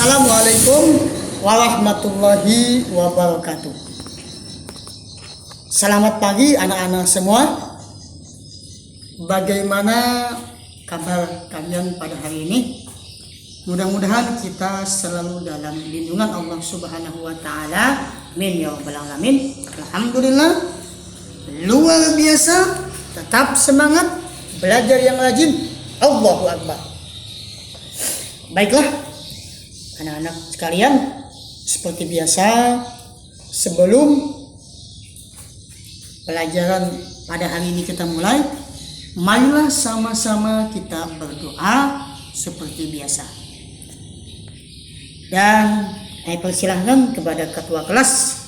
Assalamualaikum warahmatullahi wabarakatuh. Selamat pagi anak-anak semua. Bagaimana kabar kalian pada hari ini? Mudah-mudahan kita selalu dalam lindungan Allah Subhanahu wa taala. Amin ya rabbal alamin. Alhamdulillah. Luar biasa. Tetap semangat, belajar yang rajin. Allahu akbar. Baiklah anak-anak sekalian, seperti biasa sebelum pelajaran pada hari ini kita mulai, marilah sama-sama kita berdoa seperti biasa. Dan saya persilahkan kepada ketua kelas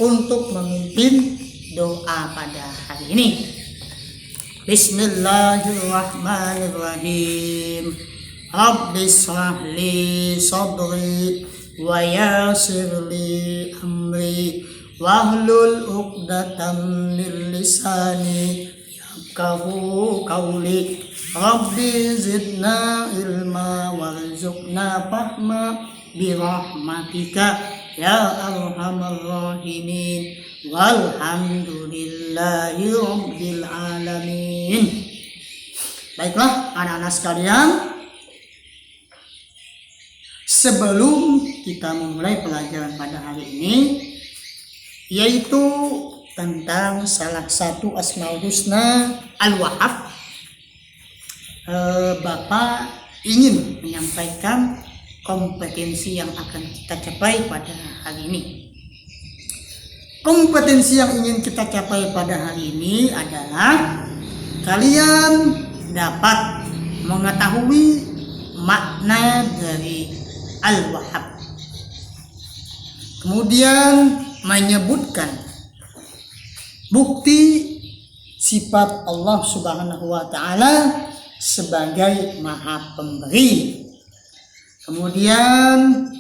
untuk memimpin doa pada hari ini. Bismillahirrahmanirrahim. Rabbi shrah li sadri wa yassir li amri wahlul 'uqdatam min lisani yafqahu qawli. Rabbi zidna ilma warzuqna fahma birahmatika ya arhamar rahimin walhamdulillahi rabbil alamin. Baiklah anak-anak sekalian, sebelum kita memulai pelajaran pada hari ini, yaitu tentang salah satu Asmaul Husna Al-Wahhab, Bapak ingin menyampaikan kompetensi yang akan kita capai pada hari ini. Kompetensi yang ingin kita capai pada hari ini adalah kalian dapat mengetahui makna dari Al-Wahhab, kemudian menyebutkan bukti sifat Allah Subhanahu wa taala sebagai Maha Pemberi, kemudian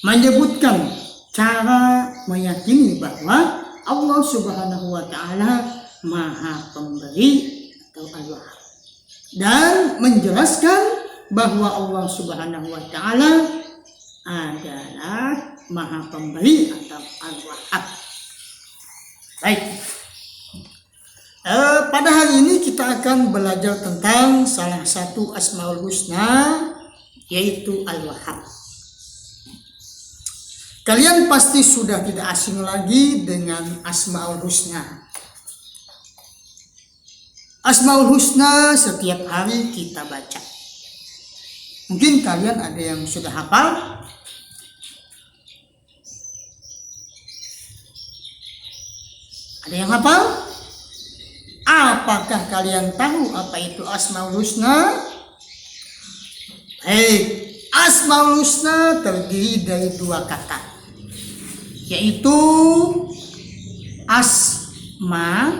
menyebutkan cara meyakini bahwa Allah Subhanahu wa taala Maha Pemberi atau Al-Wahhab, dan menjelaskan bahwa Allah Subhanahu wa taala adalah Maha Pemberi atau Al-Wahhab. Baik. Pada hari ini kita akan belajar tentang salah satu Asmaul Husna, yaitu Al-Wahhab. Kalian pasti sudah tidak asing lagi dengan Asmaul Husna. Asmaul Husna setiap hari kita baca. Mungkin kalian ada yang sudah hafal, ada yang hafal? Apakah kalian tahu apa itu Asmaul Husna? Baik, Asmaul Husna terdiri dari dua kata, yaitu asma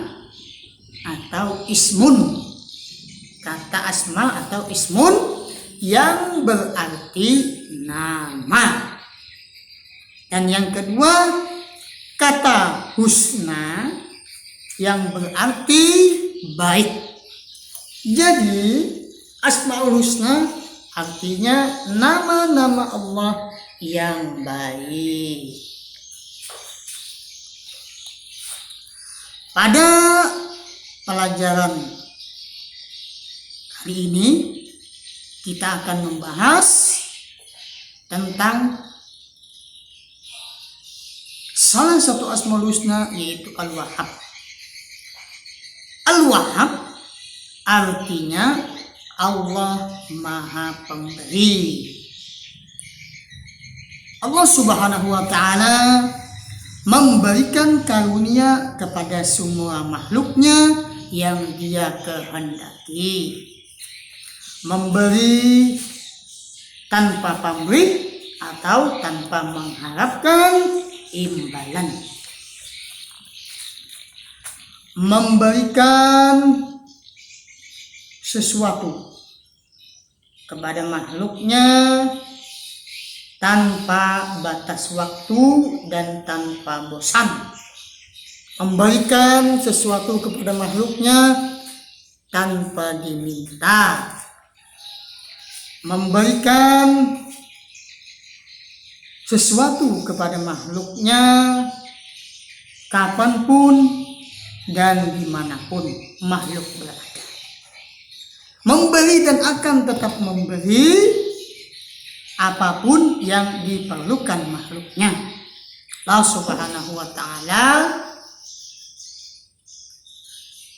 atau ismun. Kata asma atau ismun yang berarti nama. Dan yang kedua, kata husna yang berarti baik. Jadi Asmaul Husna artinya nama-nama Allah yang baik. Pada pelajaran hari ini kita akan membahas tentang salah satu Asmaul Husna, yaitu Al-Wahhab. Al-Wahhab artinya Allah Maha Pemberi. Allah Subhanahu wa taala memberikan karunia kepada semua makhluknya yang Dia kehendaki. Memberi tanpa pamrih atau tanpa mengharapkan imbalan. Memberikan sesuatu kepada makhluknya tanpa batas waktu dan tanpa bosan. Memberikan sesuatu kepada makhluknya tanpa diminta. Memberikan sesuatu kepada makhluknya kapanpun dan dimanapun makhluk berada. Memberi dan akan tetap memberi apapun yang diperlukan makhluknya. Allah Subhanahu wa Ta'ala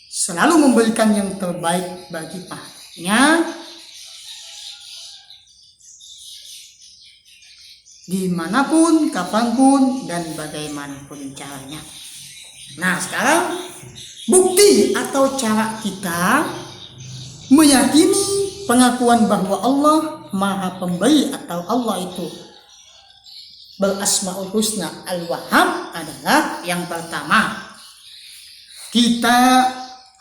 selalu memberikan yang terbaik bagi pahalanya dimanapun, kapanpun, dan bagaimanapun caranya. Nah, sekarang bukti atau cara kita meyakini pengakuan bahwa Allah Maha Pemberi atau Allah itu berasmaul husna al-wahhab adalah yang pertama, kita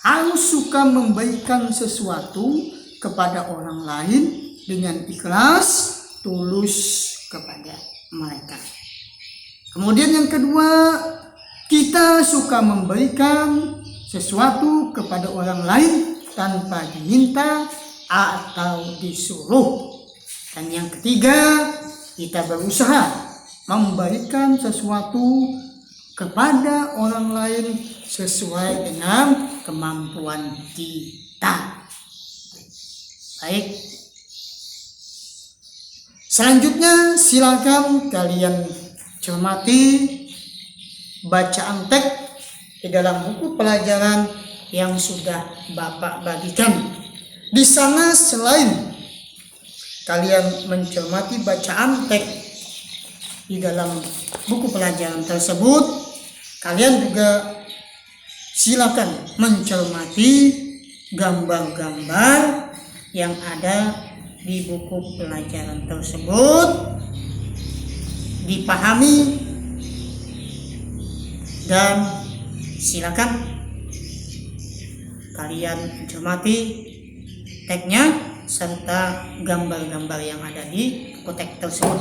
harus suka memberikan sesuatu kepada orang lain dengan ikhlas, tulus kepada mereka. Kemudian yang kedua, kita suka memberikan sesuatu kepada orang lain tanpa diminta atau disuruh. Dan yang ketiga, kita berusaha memberikan sesuatu kepada orang lain sesuai dengan kemampuan kita. Baik. Selanjutnya silakan kalian cermati bacaan teks di dalam buku pelajaran yang sudah Bapak bagikan. Di sana selain kalian mencermati bacaan teks di dalam buku pelajaran tersebut, kalian juga silakan mencermati gambar-gambar yang ada di buku pelajaran tersebut, dipahami, dan silakan kalian cermati teksnya serta gambar-gambar yang ada di buku teks tersebut.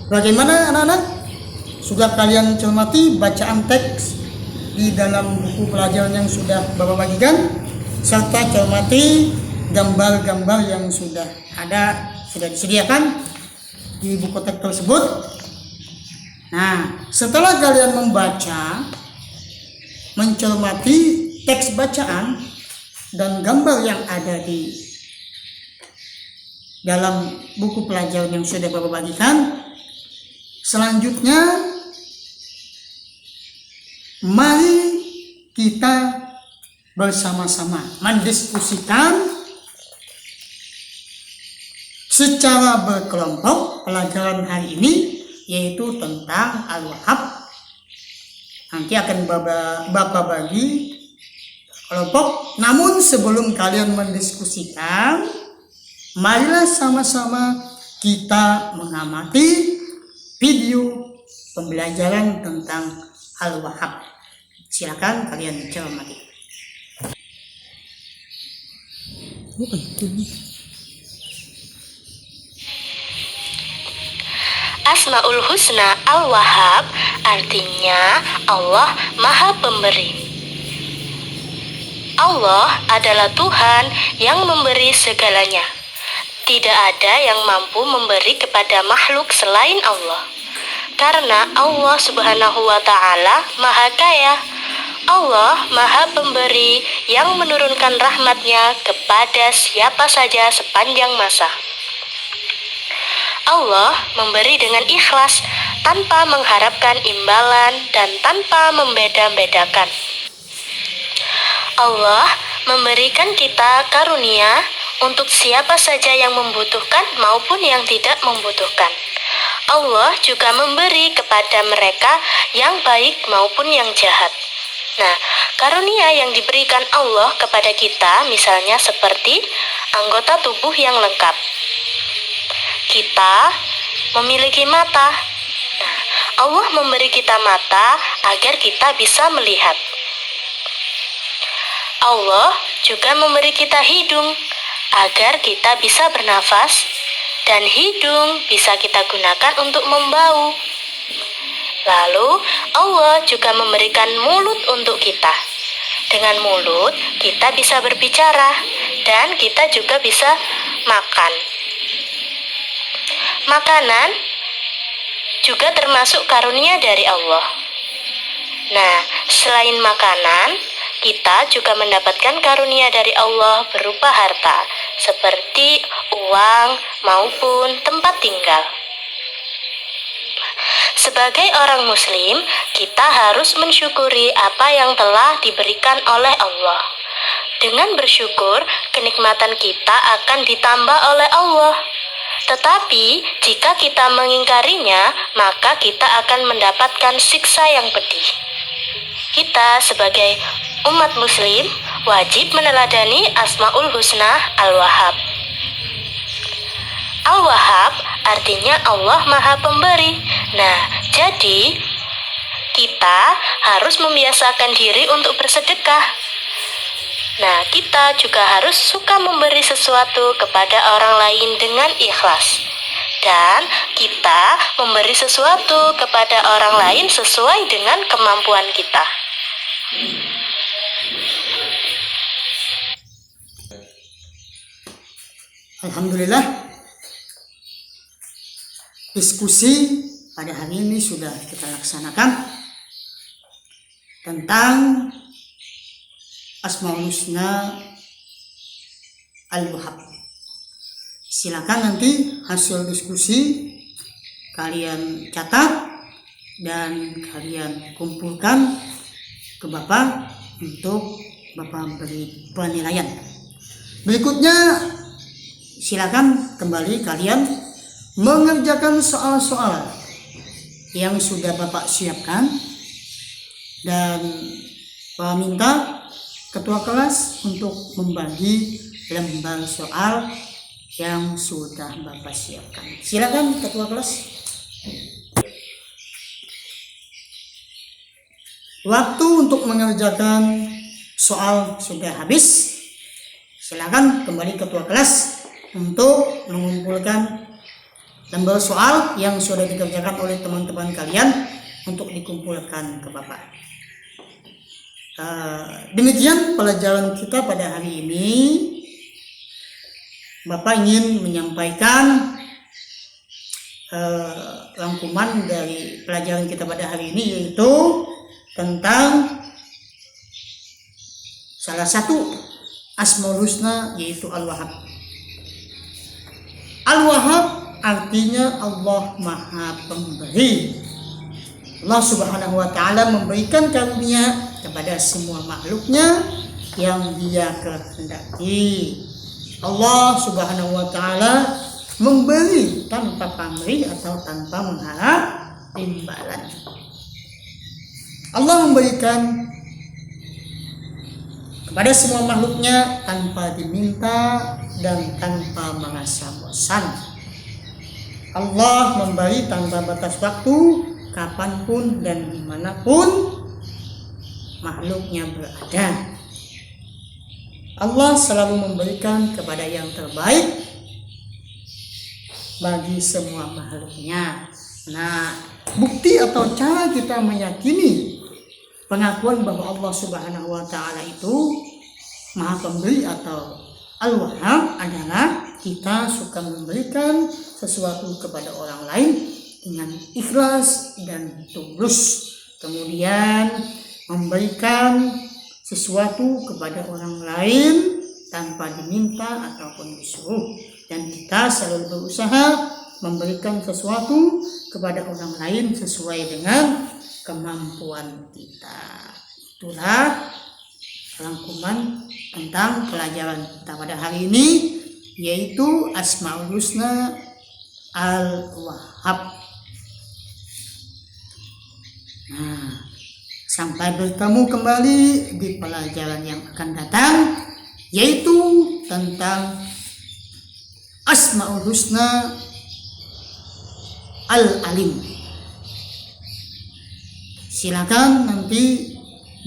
Bagaimana anak-anak? Sudah kalian cermati bacaan teks di dalam buku pelajaran yang sudah Bapak bagikan, serta cermati gambar-gambar yang sudah disediakan di buku teks tersebut. Nah, setelah kalian membaca, mencermati teks bacaan dan gambar yang ada di dalam buku pelajaran yang sudah Bapak bagikan, selanjutnya mari kita bersama-sama mendiskusikan secara berkelompok pelajaran hari ini, yaitu tentang Al-Wahhab. Nanti akan Bapak bagi kelompok. Namun sebelum kalian mendiskusikan, marilah sama-sama kita mengamati video pembelajaran tentang Al-Wahhab. Silakan kalian cermati. Asmaul Husna Al-Wahhab artinya Allah Maha Pemberi. Allah adalah Tuhan yang memberi segalanya. Tidak ada yang mampu memberi kepada makhluk selain Allah. Karena Allah Subhanahu wa Ta'ala Maha Kaya. Allah Maha Pemberi yang menurunkan rahmat-Nya kepada siapa saja sepanjang masa. Allah memberi dengan ikhlas, tanpa mengharapkan imbalan dan tanpa membeda-bedakan. Allah memberikan kita karunia untuk siapa saja yang membutuhkan maupun yang tidak membutuhkan. Allah juga memberi kepada mereka yang baik maupun yang jahat. Nah, karunia yang diberikan Allah kepada kita misalnya seperti anggota tubuh yang lengkap. Kita memiliki mata. Nah, Allah memberi kita mata agar kita bisa melihat. Allah juga memberi kita hidung agar kita bisa bernafas, dan hidung bisa kita gunakan untuk membau. Lalu Allah juga memberikan mulut untuk kita. Dengan mulut kita bisa berbicara dan kita juga bisa makan. Makanan juga termasuk karunia dari Allah. Nah, selain makanan, kita juga mendapatkan karunia dari Allah berupa harta, seperti uang maupun tempat tinggal. Sebagai orang Muslim, kita harus mensyukuri apa yang telah diberikan oleh Allah. Dengan bersyukur, kenikmatan kita akan ditambah oleh Allah. Tetapi, jika kita mengingkarinya, maka kita akan mendapatkan siksa yang pedih. Kita sebagai umat Muslim wajib meneladani Asmaul Husna Al-Wahhab. Al-Wahhab artinya Allah Maha Pemberi. Nah, jadi kita harus membiasakan diri untuk bersedekah. Nah, kita juga harus suka memberi sesuatu kepada orang lain dengan ikhlas. Dan kita memberi sesuatu kepada orang lain sesuai dengan kemampuan kita. Alhamdulillah, diskusi pada hari ini sudah kita laksanakan tentang Asmaul Husna Al-Wahhab. Silakan nanti hasil diskusi kalian catat dan kalian kumpulkan ke Bapak untuk Bapak beri penilaian. Berikutnya silakan kembali kalian mengerjakan soal-soal yang sudah Bapak siapkan, dan Bapak minta ketua kelas untuk membagi lembar soal yang sudah Bapak siapkan. Silakan ketua kelas. Waktu untuk mengerjakan soal sudah habis. Silakan kembali ketua kelas untuk mengumpulkan lembar soal yang sudah dikerjakan oleh teman-teman kalian untuk dikumpulkan ke Bapak. Demikian pelajaran kita pada hari ini. Bapak ingin menyampaikan rangkuman dari pelajaran kita pada hari ini, yaitu tentang salah satu Asmaul Husna, yaitu Al-Wahhab. Al-Wahhab artinya Allah Maha Pemberi. Allah Subhanahu wa Ta'ala memberikan karunia kepada semua makhluknya yang Dia kehendaki. Allah Subhanahu wa Ta'ala memberi tanpa pamrih atau tanpa mengharap imbalan. Allah memberikan kepada semua makhluknya tanpa diminta dan tanpa merasa bosan. Allah memberi tanpa batas waktu, kapanpun dan dimanapun makhluknya berada. Allah selalu memberikan kepada yang terbaik bagi semua makhluknya. Nah, bukti atau cara kita meyakini pengakuan bahwa Allah Subhanahu wa Ta'ala itu Maha Pemberi atau Al-Wahhab adalah kita suka memberikan sesuatu kepada orang lain dengan ikhlas dan tulus. Kemudian memberikan sesuatu kepada orang lain tanpa diminta ataupun disuruh, dan kita selalu berusaha memberikan sesuatu kepada orang lain sesuai dengan kemampuan kita. Itulah rangkuman tentang pelajaran kita pada hari ini, yaitu Asmaul Husna Al-Wahhab. Nah, sampai bertemu kembali di pelajaran yang akan datang, yaitu tentang Asmaul Husna Al-Alim. Silakan nanti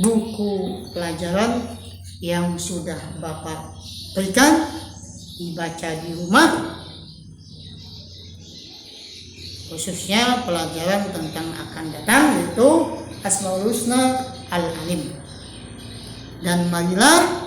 buku pelajaran yang sudah Bapak berikan dibaca di rumah, khususnya pelajaran tentang akan datang, yaitu Asmaul Husna Al-Alim. Dan marilah